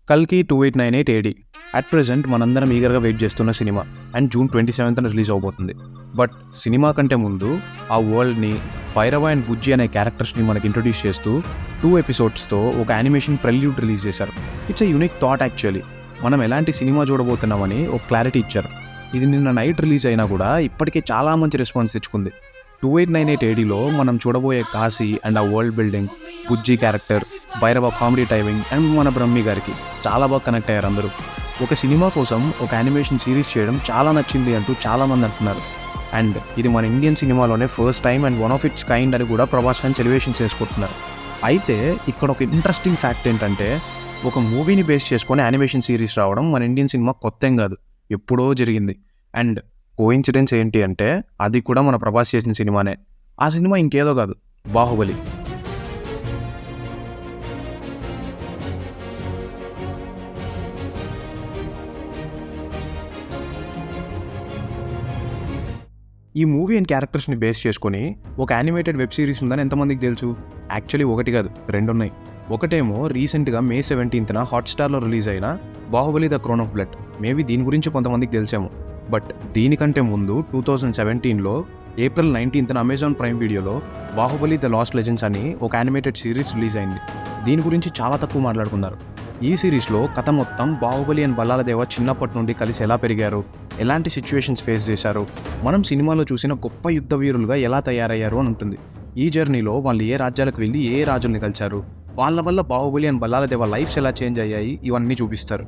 కల్కి 2898 AD at present మనందరం ఈగర్గా వెయిట్ చేస్తున్న సినిమా అండ్ జూన్ 27న రిలీజ్ అవబోతుంది. బట్ సినిమా కంటే ముందు ఆ వరల్డ్ని, భైరవ అండ్ బుజ్జి అనే క్యారెక్టర్స్ని మనకి ఇంట్రొడ్యూస్ చేస్తూ 2 ఎపిసోడ్స్తో ఒక యానిమేషన్ ప్రెల్యూడ్ రిలీజ్ చేశారు. It's a unique thought actually. మనం ఎలాంటి సినిమా చూడబోతున్నామని ఒక క్లారిటీ ఇచ్చారు. ఇది నిన్న నైట్ రిలీజ్ అయినా కూడా ఇప్పటికే చాలా మంచి రెస్పాన్స్ తెచ్చుకుంది. 2898 ఏడీలో మనం చూడబోయే కాశీ అండ్ ఆ world building, Bujji character, Bhairava comedy timing and మన బ్రహ్మి గారికి చాలా బాగా కనెక్ట్ అయ్యారు అందరూ. ఒక సినిమా కోసం ఒక యానిమేషన్ సిరీస్ చేయడం చాలా నచ్చింది అంటూ చాలామంది అంటున్నారు. అండ్ ఇది మన ఇండియన్ సినిమాలోనే first time and one of its kind అని కూడా ప్రభాస్ ఫ్యాన్స్ సెలబ్రేషన్ చేసుకుంటున్నారు. అయితే ఇక్కడ ఒక ఇంట్రెస్టింగ్ ఫ్యాక్ట్ ఏంటంటే, ఒక మూవీని బేస్ చేసుకొని యానిమేషన్ సిరీస్ రావడం మన ఇండియన్ సినిమా కొత్త ఏం కాదు, ఎప్పుడో జరిగింది. అండ్ కోఇన్సిడెన్స్ ఏంటి అంటే, అది కూడా మన ప్రభాస్ చేసిన సినిమానే. ఆ సినిమా ఇంకేదో కాదు, బాహుబలి. ఈ మూవీ అండ్ క్యారెక్టర్స్ని బేస్ చేసుకొని ఒక యానిమేటెడ్ వెబ్ సిరీస్ ఉందని ఎంతమందికి తెలుసు? యాక్చువల్లీ ఒకటి కాదు, రెండు ఉన్నాయి. ఒకటేమో రీసెంట్గా May 17న హాట్స్టార్లో రిలీజ్ అయిన Baahubali the crown of blood. Maybe దీని గురించి కొంతమందికి తెలిసేమో. బట్ దీనికంటే ముందు 2017లో April 19న అమెజాన్ ప్రైమ్ వీడియోలో బాహుబలి ద లాస్ట్ లెజెండ్స్ అని ఒక యానిమేటెడ్ సిరీస్ రిలీజ్ అయింది. దీని గురించి చాలా తక్కువ మాట్లాడుకున్నారు. ఈ సిరీస్లో కథ మొత్తం బాహుబలి అండ్ బల్లాల దేవ చిన్నప్పటి నుండి కలిసి ఎలా పెరిగారు, ఎలాంటి సిచ్యువేషన్స్ ఫేస్ చేశారు, మనం సినిమాలో చూసిన గొప్ప యుద్ధ వీరులుగా ఎలా తయారయ్యారు అని ఉంటుంది. ఈ జర్నీలో వాళ్ళు ఏ రాజ్యాలకు వెళ్ళి ఏ రాజుల్ని కలిశారు, వాళ్ళ వల్ల బాహుబలి అండ్ బల్లాల దేవ లైఫ్స్ ఎలా చేంజ్ అయ్యాయి, ఇవన్నీ చూపిస్తారు.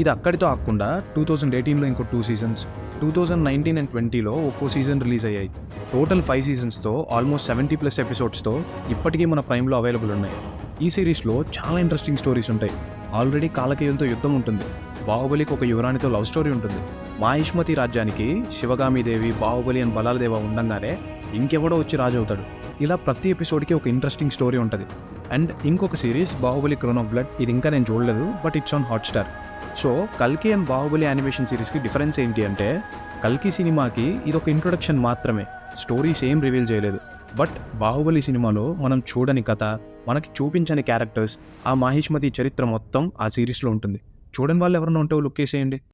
ఇది అక్కడితో ఆగకుండా 2018లో ఇంకో 2 సీజన్స్, 2019 అండ్ 20లో ఒక్కో సీజన్ రిలీజ్ అయ్యాయి. టోటల్ 5 సీజన్స్తో ఆల్మోస్ట్ 70+ ఎపిసోడ్స్తో ఇప్పటికీ మన ప్రైమ్లో అవైలబుల్ ఉన్నాయి. ఈ సిరీస్లో చాలా ఇంట్రెస్టింగ్ స్టోరీస్ ఉంటాయి. ఆల్రెడీ కాలకేయులతో యుద్ధం ఉంటుంది, బాహుబలికి ఒక యువరాణితో లవ్ స్టోరీ ఉంటుంది, మాహిష్మతి రాజ్యానికి శివగామిదేవి, బాహుబలి అండ్ బల్లాల దేవ ఉండంగానే ఇంకెవడో వచ్చి రాజు అవుతాడు. ఇలా ప్రతి ఎపిసోడ్కి ఒక ఇంట్రెస్టింగ్ స్టోరీ ఉంటుంది. అండ్ ఇంకొక series Baahubali crown of blood, ఇది ఇంకా నేను చూడలేదు, but it's on Hotstar. So కల్కి అండ్ బాహుబలి యానిమేషన్ సిరీస్కి డిఫరెన్స్ ఏంటి అంటే, కల్కి సినిమాకి ఇది ఒక ఇంట్రొడక్షన్ మాత్రమే, స్టోరీస్ ఏం రివీల్ చేయలేదు. బట్ బాహుబలి సినిమాలో మనం చూడని కథ, మనకి చూపించని క్యారెక్టర్స్, ఆ మాహిష్మతి చరిత్ర మొత్తం ఆ సిరీస్లో ఉంటుంది. చూడని వాళ్ళు ఎవరైనా ఉంటే లుక్ వేసేయండి.